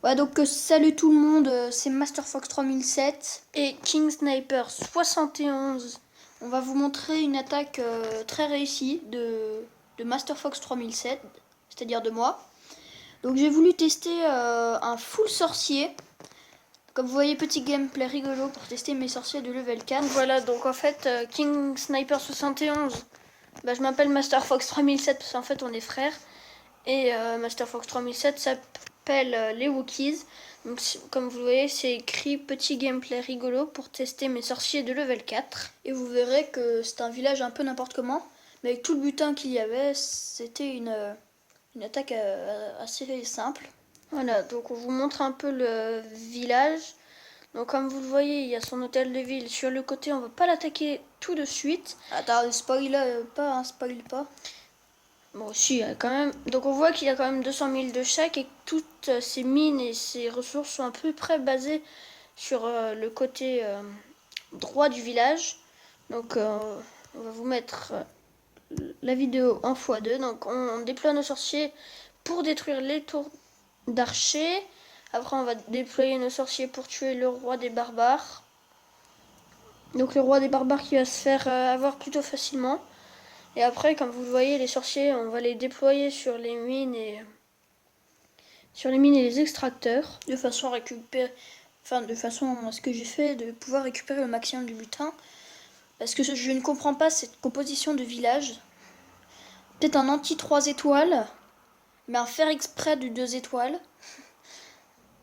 Ouais, donc salut tout le monde, c'est Masterfox 3007 et King Sniper 71. On va vous montrer une attaque très réussie de Masterfox 3007, c'est-à-dire de moi. Donc j'ai voulu tester un full sorcier. Comme vous voyez, petit gameplay rigolo pour tester mes sorciers de level 4. Voilà, donc en fait, King Sniper 71, je m'appelle Masterfox 3007 parce qu'en fait on est frères. Et Masterfox 3007 s'appelle les Wookiees. Donc comme vous le voyez, c'est écrit petit gameplay rigolo pour tester mes sorciers de level 4. Et vous verrez que c'est un village un peu n'importe comment. Mais avec tout le butin qu'il y avait, c'était une attaque assez simple. Voilà, donc on vous montre un peu le village. Donc comme vous le voyez, il y a son hôtel de ville sur le côté, on va pas l'attaquer tout de suite. Attends, spoil pas, hein, spoil pas. Bon, si, quand même. Donc on voit qu'il y a quand même 200 000 de chaque et que toutes ces mines et ces ressources sont à peu près basées sur le côté droit du village. Donc on va vous mettre la vidéo en x2. Donc on déploie nos sorciers pour détruire les tours d'archers. Après on va déployer nos sorciers pour tuer le roi des barbares. Donc le roi des barbares qui va se faire avoir plutôt facilement. Et après, comme vous le voyez, les sorciers, on va les déployer sur les mines et les extracteurs. De façon à récupérer, de façon à ce que j'ai fait de pouvoir récupérer le maximum du butin. Parce que je ne comprends pas cette composition de village. Peut-être un anti 3 étoiles, mais un faire exprès du 2 étoiles.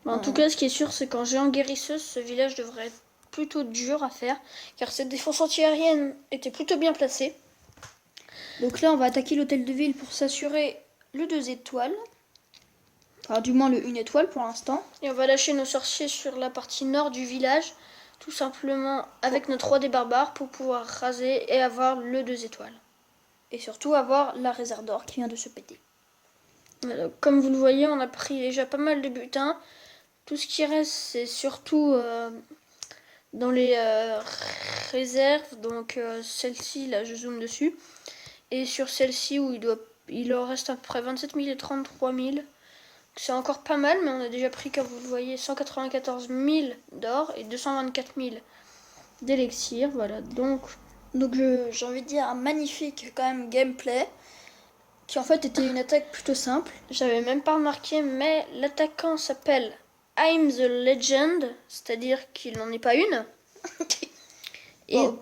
En tout cas, ce qui est sûr, c'est qu'en géant guérisseuse, ce village devrait être plutôt dur à faire, car cette défense anti-aérienne était plutôt bien placée. Donc là, on va attaquer l'hôtel de ville pour s'assurer le 2 étoiles. Enfin, du moins le 1 étoile pour l'instant. Et on va lâcher nos sorciers sur la partie nord du village, tout simplement avec notre roi des barbares pour pouvoir raser et avoir le 2 étoiles. Et surtout avoir la réserve d'or qui vient de se péter. Voilà, comme vous le voyez, on a pris déjà pas mal de butin. Tout ce qui reste, c'est surtout dans les réserves. Donc celle-ci, là, je zoome dessus. Et sur celle-ci, où il en reste à peu près 27 000 et 33 000. C'est encore pas mal, mais on a déjà pris, comme vous le voyez, 194 000 d'or et 224 000 d'élixir. Voilà, donc j'ai envie de dire un magnifique quand même gameplay. Qui en fait était une attaque plutôt simple. J'avais même pas remarqué, mais l'attaquant s'appelle I'm the Legend, c'est-à-dire qu'il n'en est pas une. Et bon,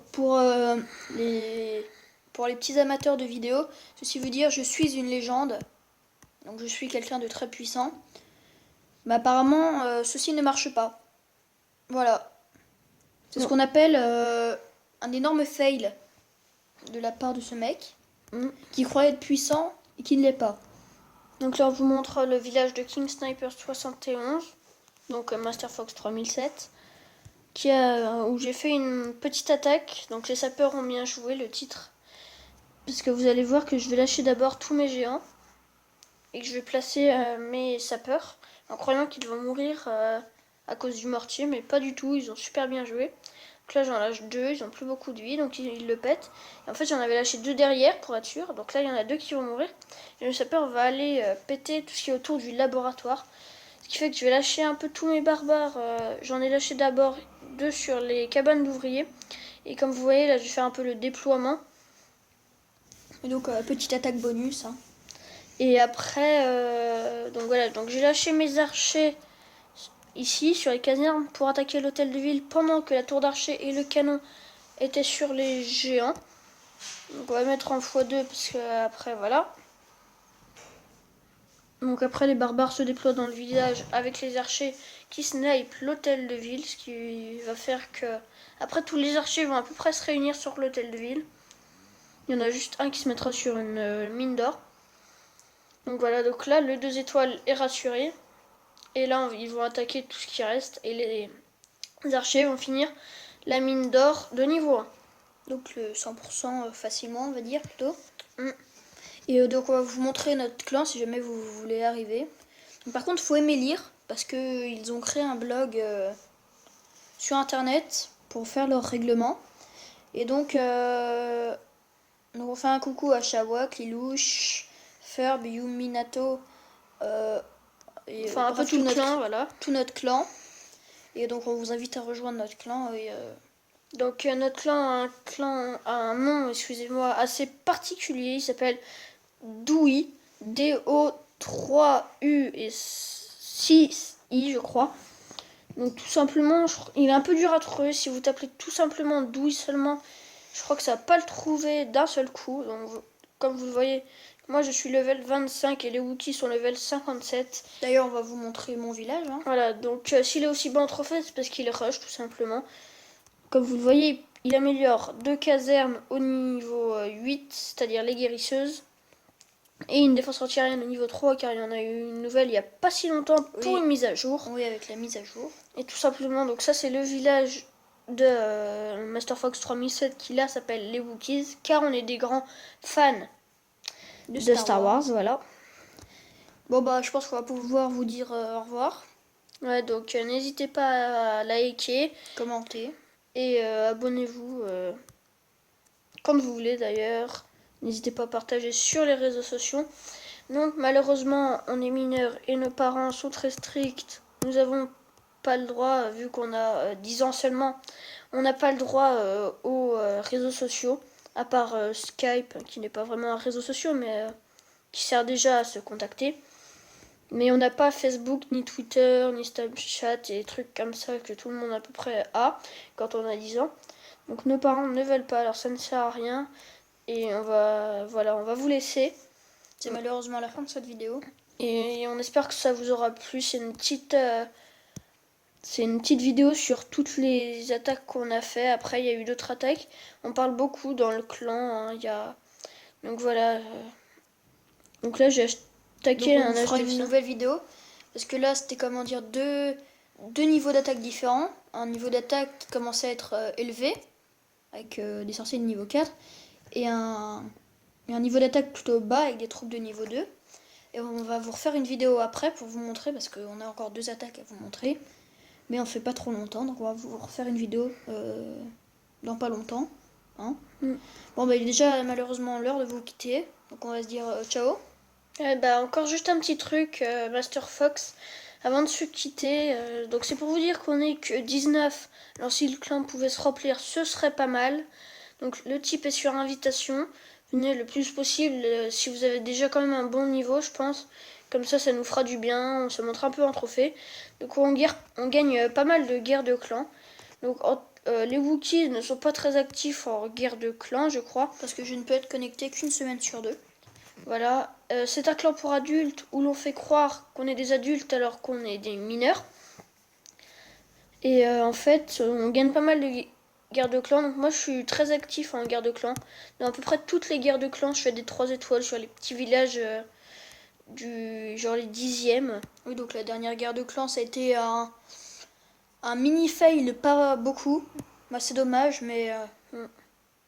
pour les petits amateurs de vidéos, ceci veut dire je suis une légende. Donc je suis quelqu'un de très puissant. Mais apparemment, ceci ne marche pas. Voilà. C'est ce qu'on appelle un énorme fail de la part de ce mec qui croyait être puissant et qui ne l'est pas. Donc là, on vous montre le village de King Sniper 71, donc Masterfox 3007, où j'ai fait une petite attaque. Donc les sapeurs ont bien joué le titre. Parce que vous allez voir que je vais lâcher d'abord tous mes géants et que je vais placer mes sapeurs en croyant qu'ils vont mourir à cause du mortier, mais pas du tout, ils ont super bien joué. Donc là j'en lâche deux, ils ont plus beaucoup de vie, donc ils le pètent. Et en fait j'en avais lâché deux derrière pour être sûr, donc là il y en a deux qui vont mourir. Et le sapeur va aller péter tout ce qui est autour du laboratoire. Ce qui fait que je vais lâcher un peu tous mes barbares. J'en ai lâché d'abord deux sur les cabanes d'ouvriers. Et comme vous voyez là je vais faire un peu le déploiement. Et donc petite attaque bonus. Hein. Et après, donc voilà, donc j'ai lâché mes archers ici sur les casernes pour attaquer l'hôtel de ville pendant que la tour d'archer et le canon étaient sur les géants. Donc on va mettre en x2 parce que après voilà. Donc après les barbares se déploient dans le village avec les archers qui snipent l'hôtel de ville, ce qui va faire que après tous les archers vont à peu près se réunir sur l'hôtel de ville. Il y en a juste un qui se mettra sur une mine d'or. Donc voilà, donc là le 2 étoiles est rassuré. Et là ils vont attaquer tout ce qui reste et les archers vont finir la mine d'or de niveau 1. Donc le 100% facilement on va dire plutôt. Et donc on va vous montrer notre clan si jamais vous voulez arriver. Donc, par contre il faut aimer lire parce qu'ils ont créé un blog sur internet pour faire leurs règlements. Et donc on fait un coucou à Shawak, Lilouche, Ferb, Yuminato et enfin un peu tout le clan, voilà. Tout notre clan. Et donc on vous invite à rejoindre notre clan. Donc notre clan a un nom, excusez-moi, assez particulier. Il s'appelle Doui, D-O-3-U et 6-I, je crois. Donc tout simplement, il est un peu dur à trouver. Si vous tapez tout simplement Doui seulement, je crois que ça va pas le trouver d'un seul coup. Donc comme vous le voyez, moi je suis level 25 et les Wookiees sont level 57. D'ailleurs, on va vous montrer mon village. Hein. Voilà, donc s'il est aussi bon en trophée, c'est parce qu'il rush tout simplement. Comme vous le voyez, il améliore 2 casernes au niveau 8, c'est-à-dire les guérisseuses. Et une défense antiaérienne au niveau 3, car il y en a eu une nouvelle il n'y a pas si longtemps pour une mise à jour. Oui, avec la mise à jour. Et tout simplement, donc ça c'est le village de Master Fox 3007 qui là s'appelle les Wookiees, car on est des grands fans de Star Wars, voilà. Bon bah je pense qu'on va pouvoir vous dire au revoir. Ouais, donc n'hésitez pas à liker, commenter et abonnez-vous quand vous voulez d'ailleurs. N'hésitez pas à partager sur les réseaux sociaux. Donc malheureusement on est mineurs et nos parents sont très stricts. Nous avons pas le droit, vu qu'on a 10 ans seulement, on n'a pas le droit aux réseaux sociaux, à part Skype, qui n'est pas vraiment un réseau social, mais qui sert déjà à se contacter. Mais on n'a pas Facebook, ni Twitter, ni Snapchat, et des trucs comme ça que tout le monde à peu près a quand on a 10 ans. Donc nos parents ne veulent pas, alors ça ne sert à rien. Et on va vous laisser. C'est malheureusement la fin de cette vidéo. Et on espère que ça vous aura plu. C'est une petite vidéo sur toutes les attaques qu'on a fait. Après, il y a eu d'autres attaques. On parle beaucoup dans le clan. Hein. Donc voilà. Donc là, j'ai attaqué un âge de une nouvelle vidéo. Parce que là, c'était comment dire deux niveaux d'attaque différents. Un niveau d'attaque qui commençait à être élevé, avec des sorciers de niveau 4. Et un niveau d'attaque plutôt bas avec des troupes de niveau 2. Et on va vous refaire une vidéo après pour vous montrer, parce qu'on a encore 2 attaques à vous montrer. Mais on fait pas trop longtemps, donc on va vous refaire une vidéo dans pas longtemps. Hein. Bon bah il est déjà malheureusement l'heure de vous quitter, donc on va se dire ciao. Encore juste un petit truc, Master Fox, avant de se quitter. Donc c'est pour vous dire qu'on est que 19. Alors si le clan pouvait se remplir, ce serait pas mal. Donc le type est sur invitation. Venez le plus possible si vous avez déjà quand même un bon niveau, je pense. Comme ça nous fera du bien. On se montre un peu en trophée. Donc on gagne pas mal de guerres de clans. Donc les Wookiees ne sont pas très actifs en guerre de clans, je crois. Parce que je ne peux être connecté qu'une semaine sur 2. Voilà. C'est un clan pour adultes où l'on fait croire qu'on est des adultes alors qu'on est des mineurs. Et en fait, on gagne pas mal de guerre de clan. Donc moi je suis très actif en guerre de clan. Dans à peu près toutes les guerres de clan, je fais des 3 étoiles sur les petits villages genre les 10e. Oui, donc la dernière guerre de clan, ça a été un mini fail, pas beaucoup. Bah, c'est dommage, mais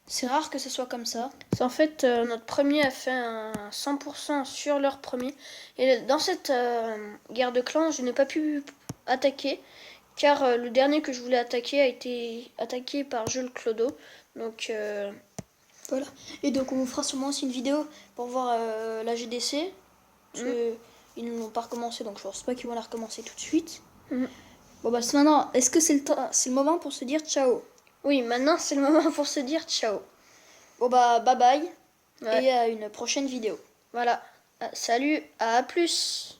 c'est rare que ce soit comme ça. C'est en fait notre premier a fait un 100% sur leur premier. Et dans cette guerre de clan, je n'ai pas pu attaquer. Car le dernier que je voulais attaquer a été attaqué par Jules Clodo. Donc voilà. Et donc on vous fera sûrement aussi une vidéo pour voir la GDC. Parce qu'ils ne l'ont pas recommencé, donc je pense pas qu'ils vont la recommencer tout de suite. Bon bah maintenant, est-ce que c'est le moment pour se dire ciao? Oui, maintenant c'est le moment pour se dire ciao. Bon bah bye bye. Ouais. Et à une prochaine vidéo. Voilà. Salut, à plus.